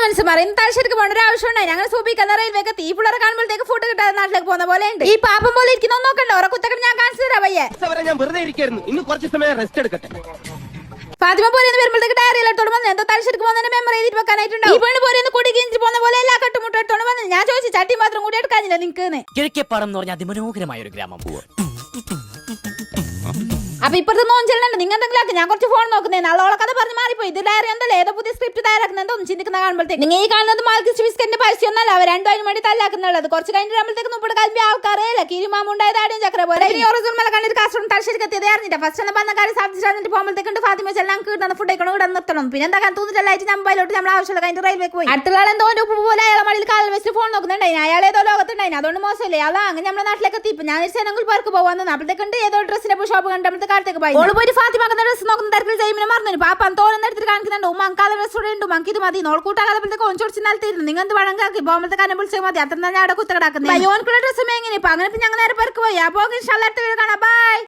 മനസ്സുമാർ ഇന്ന് തലശ്ശേരിക്ക് പോകേണ്ട ഒരു ആവശ്യമുണ്ടായി. ഞങ്ങൾ സൂപ്പിക്കുന്ന റെയിൽവേക്ക് തീ പിള്ളേരെ കാണുമ്പോഴത്തേക്ക് ഫുഡ് കിട്ടാതെ നാട്ടിലേക്ക് പോകുന്ന പോലെ ഉണ്ട്. ഈ പാപ്പം പോലെ ഇരിക്കുന്ന നോക്കണ്ട ഓരോ കുത്തക്കട്ട് ഞാൻ കാണിച്ചു തരാം പയ്യെ. ഞാൻ വെറുതെ ഇരിക്കായിരുന്നു, ഇന്ന് കുറച്ച് സമയം റെസ്റ്റ് എടുക്കട്ടെ. ഫാത്തിമ പോരെ വരുമ്പോഴത്തേക്ക് ഡയറി എടുത്തോണ്ട് വന്ന് എന്തോ തലശ്ശേരിക്ക് പോകുന്നതിന്റെ മെമ്മറി എഴുതിട്ട് വെക്കാനായിട്ടുണ്ട്. ഈ പെണ്ണ് പോരെ കുടി കിഞ്ചി പോകുന്ന പോലെ എല്ലാ കട്ടുമുട്ട എടുത്തോണ്ട് വന്ന് ഞാൻ ചോദിച്ചു ചട്ടി മാത്രം കൂടി എടുക്കാനില്ല നിൽക്കുന്നേ. കിഴക്കേപ്പാടം എന്ന് പറഞ്ഞാൽ അതിമനോഹരമായ ഒരു ഗ്രാമം. അപ്പൊ ഇപ്പഴത്തെ നോഞ്ചലുണ്ട് നിങ്ങൾ എന്തെങ്കിലും ഞാൻ കുറച്ച് ഫോൺ നോക്കുന്നേ നാളെ കഥ പറഞ്ഞ് മാറിപ്പോയി. ഇത് ഡയറി എന്തല്ലേ ഏതോ പുതിയ സ്ക്രിപ്റ്റ് തയ്യാറാക്കുന്നത് ഒന്നും ചിന്തിക്കുന്ന കാണുമ്പോഴത്തേക്ക് നിങ്ങൾ ഈ കാണുന്നത് മാൽക്കിസ്റ്റ് ബിസ്ക്കറ്റിന്റെ പരസ്യം ഒന്നല്ല. അവർ രണ്ടും വേണ്ടി തല്ലാക്കുന്നുള്ളത്. കുറച്ച് കഴിഞ്ഞിട്ട് മുപ്പത് കാലം ആൾക്കാരേ കിരിമാമുണ്ടായത് ആടിയും ചക്ര പോലെ കണ്ടിട്ട് കാസർഗോഡ് തലശ്ശേരിക്ക് എത്തിയത് അറിഞ്ഞിട്ട് ഫസ്റ്റ് ഒന്ന് പറഞ്ഞ കാര്യം സാധിച്ചിട്ട് പോകുമ്പോഴത്തേക്ക് ഫാത്തിമ ചെല്ലാം കിട്ടുന്ന ഫുഡ് ആയിക്കോണം ഇവിടെ നിർത്തണം. പിന്നെ എന്താ തോന്നിട്ടല്ലായിട്ട് നമ്മളോട്ട് നമ്മൾ ആവശ്യമുള്ള കഴിഞ്ഞ റെയിൽവേക്ക് പോയി. അടുത്തുള്ള എന്തോ ഉപ്പ് പോലെ അയാളെ മടിയിൽ കാലിൽ വെച്ച് ഫോൺ നോക്കുന്നുണ്ടായി. അയാൾ ഏതോ ലോകത്തുണ്ടായി. അതുകൊണ്ട് മോശമല്ലേ അതാ അങ്ങനെ നമ്മുടെ നാട്ടിലേക്ക് എത്തി. ഞാൻ സേനങ്ങൾ പേർക്ക് പോകാൻ അപ്പോഴത്തേക്കുണ്ട് ഏതോ ഡ്രസ്സിന്റെ ഷോപ്പ് കണ്ടപ്പോഴത്തെ കാലത്തേക്ക് പോയി. ഓള് പോയി ഫാത്തിമാക്കുന്ന ഡ്രസ്സ് നോക്കുന്ന തിരക്കിൽ ചെയ്യുമ്പോൾ മറന്നു പാപ്പൻ തോന്നുന്ന എടുത്തിട്ട് കാണിക്കുന്നുണ്ട്. ഉമ്മാക്കാല ഡ്രസ് ഉണ്ട് ഉമ്മക്ക് ഇത് മതി നോൾക്കൂട്ടാകാലത്തേക്ക് ഒഞ്ചോടിച്ച് നിലത്തിരുന്നു. നിങ്ങൾ എന്ത് വഴങ്ങാക്കി പോകുമ്പോഴത്തെ കാര്യം വിളിച്ചാൽ മതി. അത്ര ഞാൻ അവിടെ കുത്തകടാക്കുന്നത് ഓൻകുള്ള ഡ്രസ്സും എങ്ങനെ ഇപ്പൊ അങ്ങനെ ഞങ്ങൾ നേരെ പേർക്ക് പോയി. അപ്പൊ കാണാം. ബൈ.